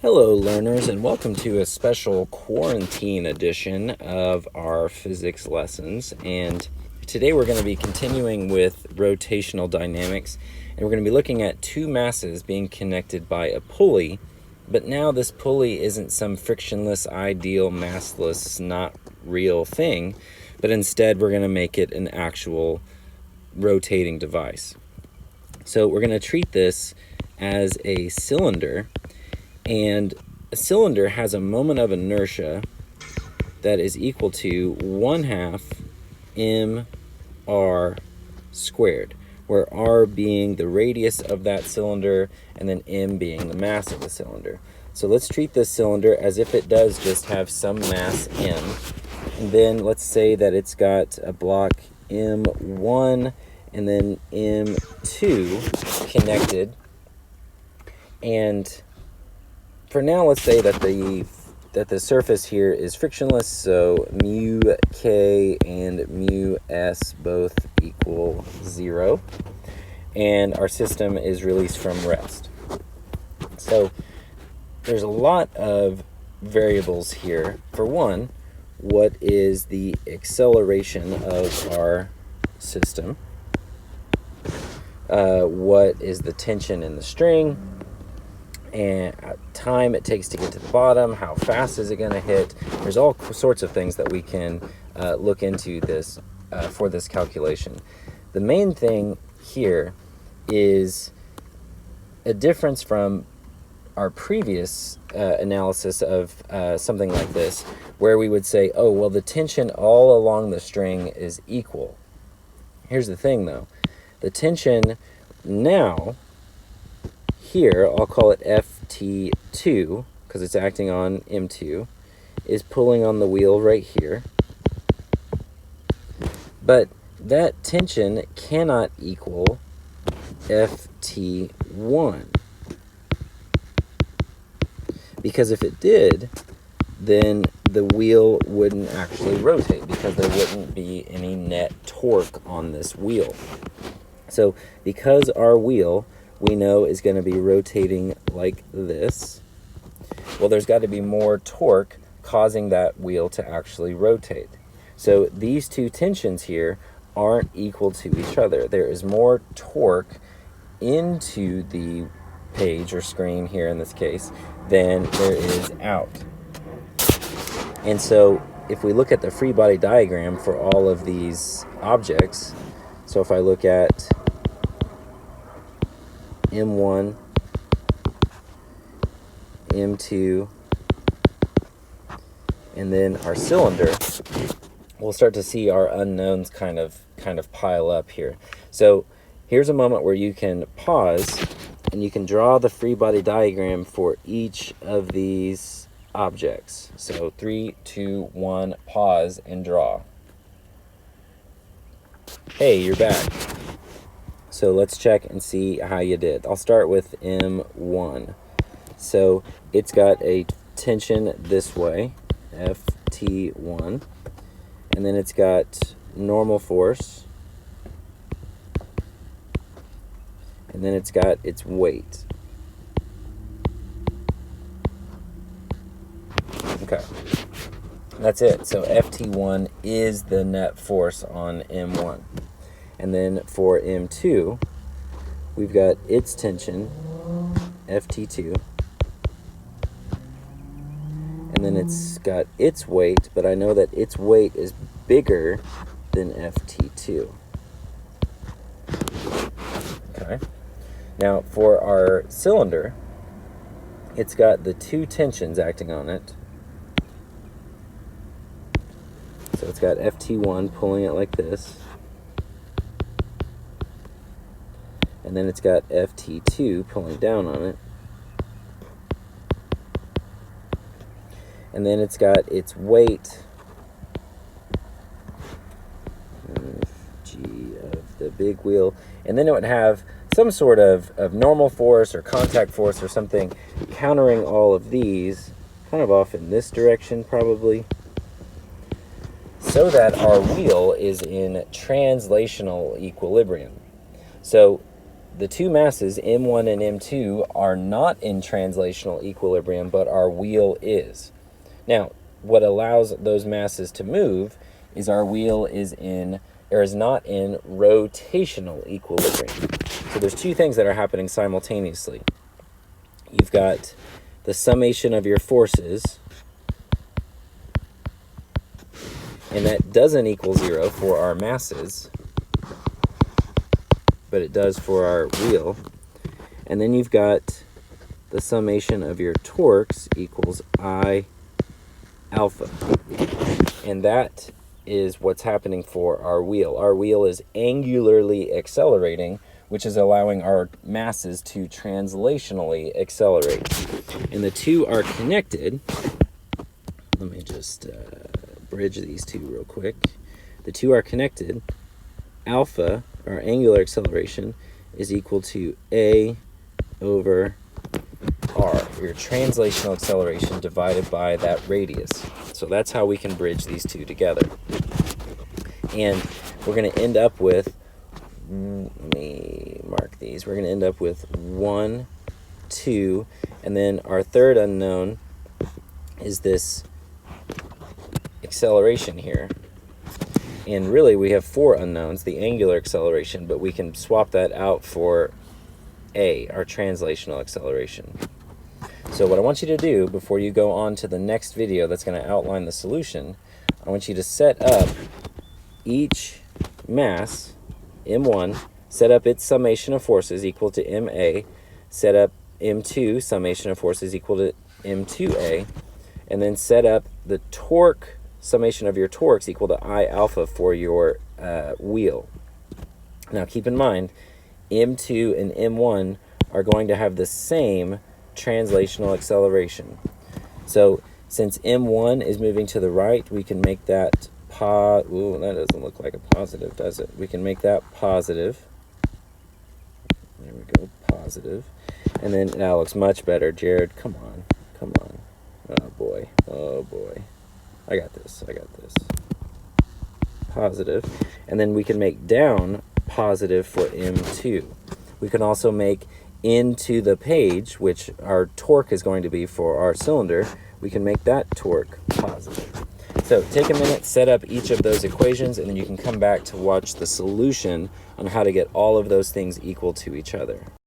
Hello learners, and welcome to a special quarantine edition of our physics lessons. And today we're going to be continuing with rotational dynamics, and we're going to be looking at two masses being connected by a pulley. But now this pulley isn't some frictionless, ideal, massless, not real thing, but instead we're going to make it an actual rotating device. So we're going to treat this as a cylinder. And a cylinder has a moment of inertia that is equal to 1/2 mr squared, where r being the radius of that cylinder and then m being the mass of the cylinder. So let's treat this cylinder as if it does just have some mass m. And then let's say that it's got a block m1 and then m2 connected. And for now, let's say that the surface here is frictionless, so mu k and mu s both equal 0, and our system is released from rest. So there's a lot of variables here. For one, what is the acceleration of our system? What is the tension in the string? And time it takes to get to the bottom, how fast is it going to hit? There's all sorts of things that we can look into this for this calculation. The main thing here is a difference from our previous analysis of something like this, where we would say, oh, well, the tension all along the string is equal. Here's the thing, though. The tension now, here, I'll call it Ft2, because it's acting on M2, is pulling on the wheel right here. But that tension cannot equal Ft1. Because if it did, then the wheel wouldn't actually rotate, because there wouldn't be any net torque on this wheel. So because our wheel, we know, is going to be rotating like this, well, there's got to be more torque causing that wheel to actually rotate. So these two tensions here aren't equal to each other. There is more torque into the page or screen here in this case than there is out. And so if we look at the free body diagram for all of these objects, so if I look at M1, M2, and then our cylinder, we'll start to see our unknowns kind of pile up here. So here's a moment where you can pause and you can draw the free body diagram for each of these objects. So 3, 2, 1, pause and draw. Hey, you're back. So let's check and see how you did. I'll start with M1. So it's got a tension this way, Ft1, and then it's got normal force, and then it's got its weight. Okay, that's it. So Ft1 is the net force on M1. And then for M2, we've got its tension, Ft2, and then it's got its weight, but I know that its weight is bigger than Ft2. Okay. Now for our cylinder, it's got the two tensions acting on it. So it's got Ft1 pulling it like this. And then it's got Ft2 pulling down on it. And then it's got its weight, G of the big wheel. And then it would have some sort of normal force or contact force or something countering all of these, kind of off in this direction probably, so that our wheel is in translational equilibrium. So the two masses, M1 and M2, are not in translational equilibrium, but our wheel is. Now, what allows those masses to move is our wheel is not in rotational equilibrium. So there's two things that are happening simultaneously. You've got the summation of your forces, and that doesn't equal 0 for our masses, but it does for our wheel. And then you've got the summation of your torques equals I alpha. And that is what's happening for our wheel. Our wheel is angularly accelerating, which is allowing our masses to translationally accelerate. And the two are connected. Let me just bridge these two real quick. The two are connected. Alpha, our angular acceleration, is equal to A over R, your translational acceleration divided by that radius. So that's how we can bridge these two together. And we're going to end up with, let me mark these, we're going to end up with 1, 2, and then our third unknown is this acceleration here. And really we have 4 unknowns, the angular acceleration, but we can swap that out for A, our translational acceleration. So what I want you to do before you go on to the next video that's going to outline the solution, I want you to set up each mass, M1, set up its summation of forces equal to MA, set up M2 summation of forces equal to M2A, and then set up the torque summation of your torques equal to I alpha for your wheel. Now keep in mind, M2 and M1 are going to have the same translational acceleration. So since M1 is moving to the right, we can make that ooh, that doesn't look like a positive, does it? We can make that positive. There we go, positive. And then that looks much better. Jared, come on, come on. Oh boy, oh boy. I got this, I got this. Positive. And then we can make down positive for M2. We can also make into the page, which our torque is going to be for our cylinder, we can make that torque positive. So take a minute, set up each of those equations, and then you can come back to watch the solution on how to get all of those things equal to each other.